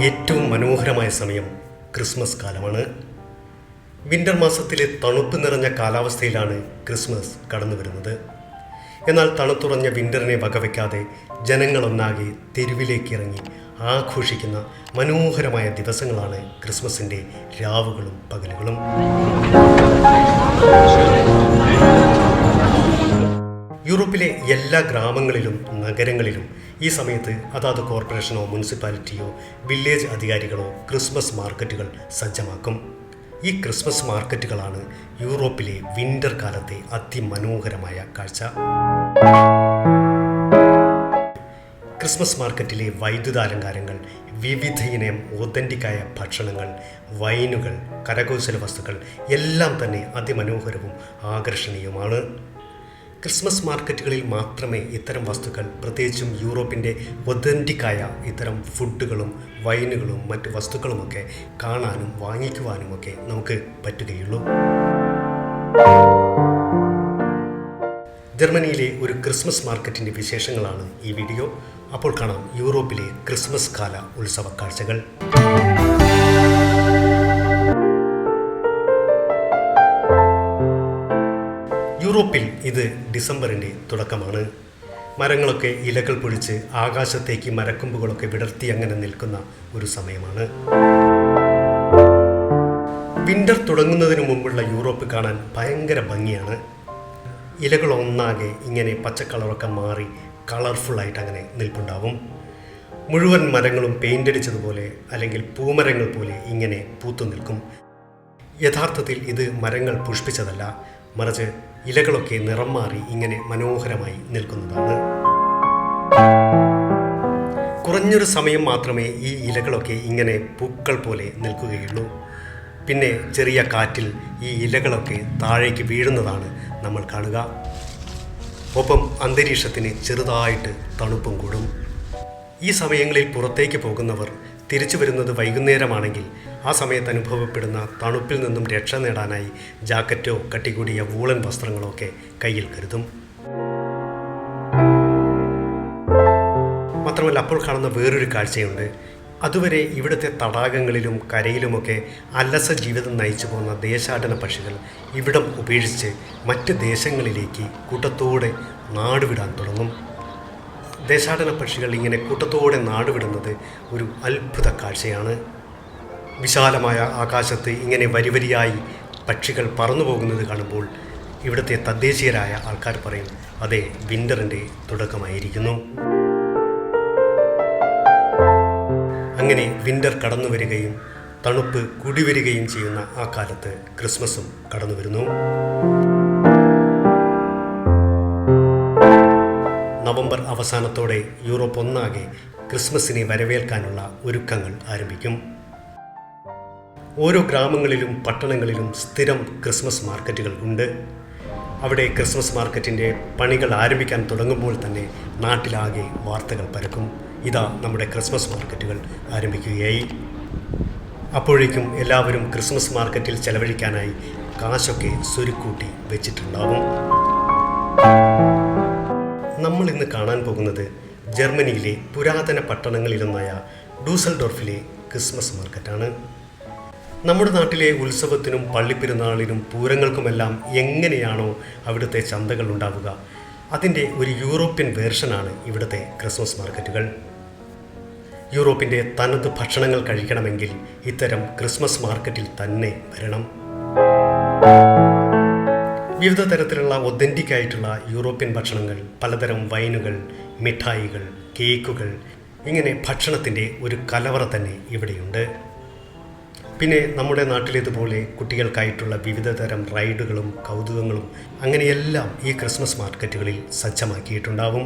ഏറ്റവും മനോഹരമായ സമയം ക്രിസ്മസ് കാലമാണ്. വിൻ്റർ മാസത്തിലെ തണുപ്പ് നിറഞ്ഞ കാലാവസ്ഥയിലാണ് ക്രിസ്മസ് കടന്നു വരുന്നത്. എന്നാൽ തണുത്തുറഞ്ഞ വിൻ്ററിനെ വകവയ്ക്കാതെ ജനങ്ങളൊന്നാകെ തെരുവിലേക്ക് ഇറങ്ങി ആഘോഷിക്കുന്ന മനോഹരമായ ദിവസങ്ങളാണ് ക്രിസ്മസിൻ്റെ രാവുകളും പകലുകളും. യൂറോപ്പിലെ എല്ലാ ഗ്രാമങ്ങളിലും നഗരങ്ങളിലും ഈ സമയത്ത് അതാത് കോർപ്പറേഷനോ മുനിസിപ്പാലിറ്റിയോ വില്ലേജ് അധികാരികളോ ക്രിസ്മസ് മാർക്കറ്റുകൾ സജ്ജമാക്കും. ഈ ക്രിസ്മസ് മാർക്കറ്റുകളാണ് യൂറോപ്പിലെ വിൻ്റർ കാലത്തെ അതിമനോഹരമായ കാഴ്ച. ക്രിസ്മസ് മാർക്കറ്റിലെ വൈദ്യുതാലങ്കാരങ്ങൾ, വിവിധയിനം ഓതൻറ്റിക്കായ ഭക്ഷണങ്ങൾ, വൈനുകൾ, കരകൗശല വസ്തുക്കൾ എല്ലാം തന്നെ അതിമനോഹരവും ആകർഷണീയവുമാണ്. ക്രിസ്മസ് മാർക്കറ്റുകളിൽ മാത്രമേ ഇത്തരം വസ്തുക്കൾ, പ്രത്യേകിച്ചും യൂറോപ്പിൻ്റെ ഒതൻറ്റിക്കായ ഇത്തരം ഫുഡുകളും വൈനുകളും മറ്റു വസ്തുക്കളുമൊക്കെ കാണാനും വാങ്ങിക്കുവാനുമൊക്കെ നമുക്ക് പറ്റുകയുള്ളൂ. ജർമ്മനിയിലെ ഒരു ക്രിസ്മസ് മാർക്കറ്റിൻ്റെ വിശേഷങ്ങളാണ് ഈ വീഡിയോ. അപ്പോൾ കാണാം യൂറോപ്പിലെ ക്രിസ്മസ് കാല ഉത്സവ കാഴ്ചകൾ. യൂറോപ്പിൽ ഇത് ഡിസംബറിൻ്റെ തുടക്കമാണ്. മരങ്ങളൊക്കെ ഇലകൾ പൊഴിച്ച് ആകാശത്തേക്ക് മരക്കൊമ്പുകളൊക്കെ വിടർത്തി അങ്ങനെ നിൽക്കുന്ന ഒരു സമയമാണ്. വിൻ്റർ തുടങ്ങുന്നതിന് മുമ്പുള്ള യൂറോപ്പ് കാണാൻ ഭയങ്കര ഭംഗിയാണ്. ഇലകളൊന്നാകെ ഇങ്ങനെ പച്ചക്കളറൊക്കെ മാറി കളർഫുള്ളായിട്ട് അങ്ങനെ നിൽപ്പുണ്ടാവും. മുഴുവൻ മരങ്ങളും പെയിൻ്റ് അടിച്ചതുപോലെ അല്ലെങ്കിൽ പൂമരങ്ങൾ പോലെ ഇങ്ങനെ പൂത്തു നിൽക്കും. യഥാർത്ഥത്തിൽ ഇത് മരങ്ങൾ പുഷ്പിച്ചതല്ല, മറിച്ച് ഇലകളൊക്കെ നിറം മാറി ഇങ്ങനെ മനോഹരമായി നിൽക്കുന്നതാണ്. കുറഞ്ഞൊരു സമയം മാത്രമേ ഈ ഇലകളൊക്കെ ഇങ്ങനെ പൂക്കൾ പോലെ നിൽക്കുകയുള്ളൂ. പിന്നെ ചെറിയ കാറ്റിൽ ഈ ഇലകളൊക്കെ താഴേക്ക് വീഴുന്നതാണ് നമ്മൾ കാണുക. ഒപ്പം അന്തരീക്ഷത്തിന് ചെറുതായിട്ട് തണുപ്പും കൂടും. ഈ സമയങ്ങളിൽ പുറത്തേക്ക് പോകുന്നവർ തിരിച്ചു വരുന്നത് വൈകുന്നേരമാണെങ്കിൽ ആ സമയത്ത് അനുഭവപ്പെടുന്ന തണുപ്പിൽ നിന്നും രക്ഷ നേടാനായി ജാക്കറ്റോ കട്ടികൂടിയ വൂളൻ വസ്ത്രങ്ങളോ ഒക്കെ കയ്യിൽ കരുതും. മാത്രമല്ല അപ്പോൾ കാണുന്ന വേറൊരു കാഴ്ചയുണ്ട്. അതുവരെ ഇവിടുത്തെ തടാകങ്ങളിലും കരയിലുമൊക്കെ അലസ ജീവിതം നയിച്ചു പോകുന്ന ദേശാടന പക്ഷികൾ ഇവിടം ഉപേക്ഷിച്ച് മറ്റ് ദേശങ്ങളിലേക്ക് കൂട്ടത്തോടെ നാടുവിടാൻ തുടങ്ങും. ദേശാടന പക്ഷികൾ ഇങ്ങനെ കൂട്ടത്തോടെ നാടുവിടുന്നത് ഒരു അത്ഭുത കാഴ്ചയാണ്. വിശാലമായ ആകാശത്ത് ഇങ്ങനെ വരിവരിയായി പക്ഷികൾ പറന്നു പോകുന്നത് കാണുമ്പോൾ ഇവിടുത്തെ തദ്ദേശീയരായ ആൾക്കാർ പറയും, അതെ, വിൻ്ററിൻ്റെ തുടക്കമായിരിക്കുന്നു. അങ്ങനെ വിൻ്റർ കടന്നു വരികയും തണുപ്പ് കുടിവരികയും ചെയ്യുന്ന ആ കാലത്ത് ക്രിസ്മസും കടന്നു വരുന്നു. നവംബർ അവസാനത്തോടെ യൂറോപ്പ് ഒന്നാകെ ക്രിസ്മസിനെ വരവേൽക്കാനുള്ള ഒരുക്കങ്ങൾ ആരംഭിക്കും. ഓരോ ഗ്രാമങ്ങളിലും പട്ടണങ്ങളിലും സ്ഥിരം ക്രിസ്മസ് മാർക്കറ്റുകൾ ഉണ്ട്. അവിടെ ക്രിസ്മസ് മാർക്കറ്റിൻ്റെ പണികൾ ആരംഭിക്കാൻ തുടങ്ങുമ്പോൾ തന്നെ നാട്ടിലാകെ വാർത്തകൾ പരക്കും. ഇതാ നമ്മുടെ ക്രിസ്മസ് മാർക്കറ്റുകൾ ആരംഭിക്കുകയായി. അപ്പോഴേക്കും എല്ലാവരും ക്രിസ്മസ് മാർക്കറ്റിൽ ചെലവഴിക്കാനായി കാശൊക്കെ സ്വരുക്കൂട്ടി വെച്ചിട്ടുണ്ടാവും. നമ്മൾ ഇന്ന് കാണാൻ പോകുന്നത് ജർമ്മനിയിലെ പുരാതന പട്ടണങ്ങളിലൊന്നായ ഡൂസൽഡോർഫിലെ ക്രിസ്മസ് മാർക്കറ്റാണ്. നമ്മുടെ നാട്ടിലെ ഉത്സവത്തിനും പള്ളിപ്പെരുന്നാളിനും പൂരങ്ങൾക്കുമെല്ലാം എങ്ങനെയാണോ അവിടുത്തെ ചന്തകൾ ഉണ്ടാവുക, അതിൻ്റെ ഒരു യൂറോപ്യൻ വേർഷനാണ് ഇവിടുത്തെ ക്രിസ്മസ് മാർക്കറ്റുകൾ. യൂറോപ്പിൻ്റെ തനത് ഭക്ഷണങ്ങൾ കഴിക്കണമെങ്കിൽ ഇത്തരം ക്രിസ്മസ് മാർക്കറ്റിൽ തന്നെ വരണം. വിവിധ തരത്തിലുള്ള ഒതൻറ്റിക്കായിട്ടുള്ള യൂറോപ്യൻ ഭക്ഷണങ്ങൾ, പലതരം വൈനുകൾ, മിഠായികൾ, കേക്കുകൾ, ഇങ്ങനെ ഭക്ഷണത്തിൻ്റെ ഒരു കലവറ തന്നെ ഇവിടെയുണ്ട്. പിന്നെ നമ്മുടെ നാട്ടിലേതുപോലെ കുട്ടികൾക്കായിട്ടുള്ള വിവിധ തരം റൈഡുകളും കൗതുകങ്ങളും അങ്ങനെയെല്ലാം ഈ ക്രിസ്മസ് മാർക്കറ്റുകളിൽ സജ്ജമാക്കിയിട്ടുണ്ടാവും.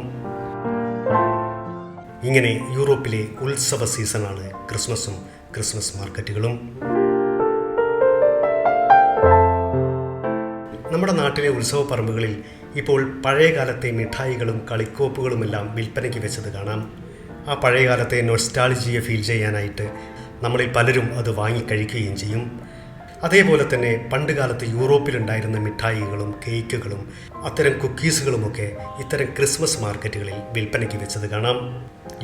ഇങ്ങനെ യൂറോപ്പിലെ ഉത്സവ സീസണാണ് ക്രിസ്മസും ക്രിസ്മസ് മാർക്കറ്റുകളും. നമ്മുടെ നാട്ടിലെ ഉത്സവ പറമ്പുകളിൽ ഇപ്പോൾ പഴയകാലത്തെ മിഠായികളും കളിക്കോപ്പുകളുമെല്ലാം വിൽപ്പനയ്ക്ക് വെച്ചത് കാണാം. ആ പഴയകാലത്തെ നൊസ്റ്റാൾജിയ ഫീൽ ചെയ്യാനായിട്ട് നമ്മളിൽ പലരും അത് വാങ്ങിക്കഴിക്കുകയും ചെയ്യും. അതേപോലെ തന്നെ പണ്ടുകാലത്ത് യൂറോപ്പിലുണ്ടായിരുന്ന മിഠായികളും കേക്കുകളും അത്തരം കുക്കീസുകളുമൊക്കെ ഇത്തരം ക്രിസ്മസ് മാർക്കറ്റുകളിൽ വിൽപ്പനയ്ക്ക് വെച്ചത് കാണാം.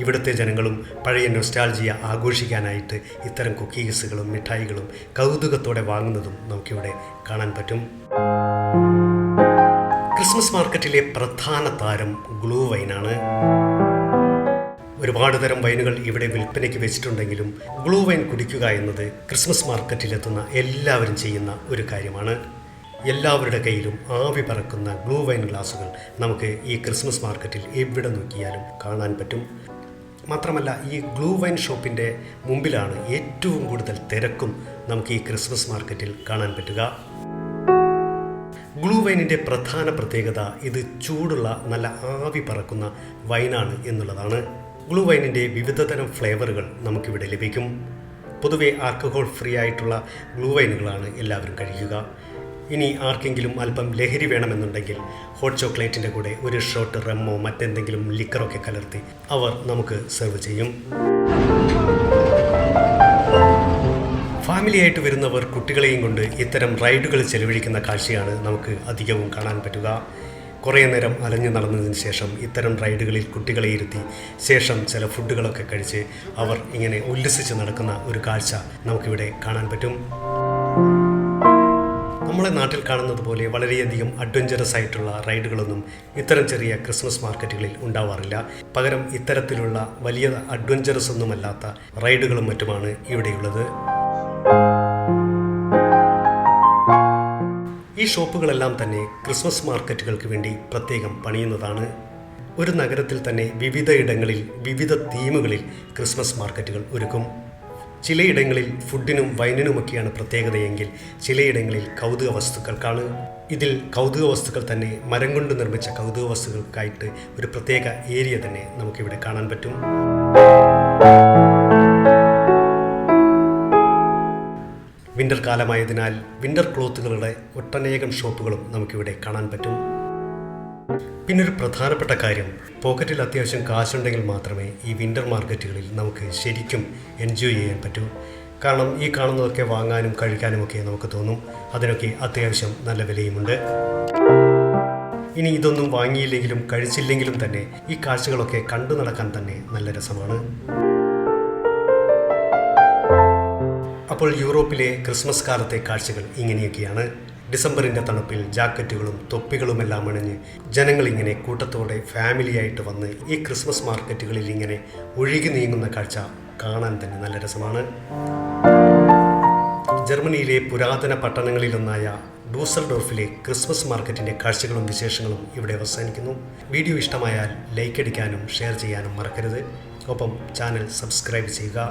ഇവിടുത്തെ ജനങ്ങളും പഴയ നൊസ്റ്റാൾജിയ ആഘോഷിക്കാനായിട്ട് ഇത്തരം കുക്കീസുകളും മിഠായികളും കൗതുകത്തോടെ വാങ്ങുന്നതും നമുക്കിവിടെ കാണാൻ പറ്റും. ക്രിസ്മസ് മാർക്കറ്റിലെ പ്രധാന താരം ഗ്ലൂ വൈനാണ്. ഒരുപാട് തരം വൈനുകൾ ഇവിടെ വിൽപ്പനയ്ക്ക് വെച്ചിട്ടുണ്ടെങ്കിലും ഗ്ലൂ വൈൻ കുടിക്കുക എന്നത് ക്രിസ്മസ് മാർക്കറ്റിലെത്തുന്ന എല്ലാവരും ചെയ്യുന്ന ഒരു കാര്യമാണ്. എല്ലാവരുടെ കയ്യിലും ആവി പറക്കുന്ന ഗ്ലൂ വൈൻ ഗ്ലാസുകൾ നമുക്ക് ഈ ക്രിസ്മസ് മാർക്കറ്റിൽ എവിടെ നോക്കിയാലും കാണാൻ പറ്റും. മാത്രമല്ല, ഈ ഗ്ലൂ വൈൻ ഷോപ്പിൻ്റെ മുമ്പിലാണ് ഏറ്റവും കൂടുതൽ തിരക്കും നമുക്ക് ഈ ക്രിസ്മസ് മാർക്കറ്റിൽ കാണാൻ പറ്റുക. ഗ്ലൂ വൈനിൻ്റെ പ്രധാന പ്രത്യേകത ഇത് ചൂടുള്ള നല്ല ആവി പറക്കുന്ന വൈനാണ് എന്നുള്ളതാണ്. ഗ്ലൂ വൈനിൻ്റെ വിവിധതരം ഫ്ലേവറുകൾ നമുക്കിവിടെ ലഭിക്കും. പൊതുവെ ആൽക്കഹോൾ ഫ്രീ ആയിട്ടുള്ള ഗ്ലൂ വൈനുകളാണ് എല്ലാവരും കഴിക്കുക. ഇനി ആർക്കെങ്കിലും അല്പം ലഹരി വേണമെന്നുണ്ടെങ്കിൽ ഹോട്ട് ചോക്ലേറ്റിൻ്റെ കൂടെ ഒരു ഷോട്ട് റമ്മോ മറ്റെന്തെങ്കിലും ലിക്കറൊക്കെ കലർത്തി അവർ നമുക്ക് സെർവ് ചെയ്യും. ഫാമിലിയായിട്ട് വരുന്നവർ കുട്ടികളെയും കൊണ്ട് ഇത്തരം റൈഡുകൾ ചെലവഴിക്കുന്ന കാഴ്ചയാണ് നമുക്ക് അധികവും കാണാൻ പറ്റുക. കുറേ നേരം അലഞ്ഞു നടന്നതിന് ശേഷം ഇത്തരം റൈഡുകളിൽ കുട്ടികളെ ഇരുത്തി ശേഷം ചില ഫുഡുകളൊക്കെ കഴിച്ച് അവർ ഇങ്ങനെ ഉല്ലസിച്ച് നടക്കുന്ന ഒരു കാഴ്ച നമുക്കിവിടെ കാണാൻ പറ്റും. നമ്മളെ നാട്ടിൽ കാണുന്നത് പോലെ വളരെയധികം അഡ്വഞ്ചറസ് ആയിട്ടുള്ള റൈഡുകളൊന്നും ഇത്തരം ചെറിയ ക്രിസ്മസ് മാർക്കറ്റുകളിൽ ഉണ്ടാവാറില്ല. പകരം ഇത്തരത്തിലുള്ള വലിയ അഡ്വഞ്ചറസ് ഒന്നുമല്ലാത്ത റൈഡുകളും മറ്റുമാണ് ഇവിടെയുള്ളത്. ഈ ഷോപ്പുകളെല്ലാം തന്നെ ക്രിസ്മസ് മാർക്കറ്റുകൾക്ക് വേണ്ടി പ്രത്യേകം പണിയുന്നതാണ്. ഒരു നഗരത്തിൽ തന്നെ വിവിധ ഇടങ്ങളിൽ വിവിധ തീമുകളിൽ ക്രിസ്മസ് മാർക്കറ്റുകൾ ഒരുക്കും. ചിലയിടങ്ങളിൽ ഫുഡിനും വൈനിനുമൊക്കെയാണ് പ്രത്യേകതയെങ്കിൽ ചിലയിടങ്ങളിൽ കൗതുക വസ്തുക്കൾക്കാണ്. ഇതിൽ കൗതുക വസ്തുക്കൾ തന്നെ മരം കൊണ്ട് നിർമ്മിച്ച കൗതുക വസ്തുക്കൾക്കായിട്ട് ഒരു പ്രത്യേക ഏരിയ തന്നെ നമുക്കിവിടെ കാണാൻ പറ്റും. വിൻ്റർ കാലമായതിനാൽ വിൻ്റർ ക്ലോത്തുകളുടെ ഒട്ടനേകം ഷോപ്പുകളും നമുക്കിവിടെ കാണാൻ പറ്റും. പിന്നൊരു പ്രധാനപ്പെട്ട കാര്യം, പോക്കറ്റിൽ അത്യാവശ്യം കാശുണ്ടെങ്കിൽ മാത്രമേ ഈ വിൻ്റർ മാർക്കറ്റുകളിൽ നമുക്ക് ശരിക്കും എൻജോയ് ചെയ്യാൻ പറ്റൂ. കാരണം ഈ കാണുന്നതൊക്കെ വാങ്ങാനും കഴിക്കാനുമൊക്കെ നമുക്ക് തോന്നും. അതിനൊക്കെ അത്യാവശ്യം നല്ല വിലയുമുണ്ട്. ഇനി ഇതൊന്നും വാങ്ങിയില്ലെങ്കിലും കഴിച്ചില്ലെങ്കിലും തന്നെ ഈ കാഴ്ചകളൊക്കെ കണ്ടു നടക്കാൻ തന്നെ നല്ല രസമാണ്. അപ്പോൾ യൂറോപ്പിലെ ക്രിസ്മസ് കാലത്തെ കാഴ്ചകൾ ഇങ്ങനെയൊക്കെയാണ്. ഡിസംബറിൻ്റെ തണുപ്പിൽ ജാക്കറ്റുകളും തൊപ്പികളുമെല്ലാം അണിഞ്ഞ് ജനങ്ങളിങ്ങനെ കൂട്ടത്തോടെ ഫാമിലിയായിട്ട് വന്ന് ഈ ക്രിസ്മസ് മാർക്കറ്റുകളിൽ ഇങ്ങനെ ഒഴുകി നീങ്ങുന്ന കാഴ്ച കാണാൻ തന്നെ നല്ല രസമാണ്. ജർമ്മനിയിലെ പുരാതന പട്ടണങ്ങളിലൊന്നായ ഡൂസൽഡോർഫിലെ ക്രിസ്മസ് മാർക്കറ്റിൻ്റെ കാഴ്ചകളും വിശേഷങ്ങളും ഇവിടെ അവസാനിക്കുന്നു. വീഡിയോ ഇഷ്ടമായാൽ ലൈക്ക് അടിക്കാനും ഷെയർ ചെയ്യാനും മറക്കരുത്. ഒപ്പം ചാനൽ സബ്സ്ക്രൈബ് ചെയ്യുക.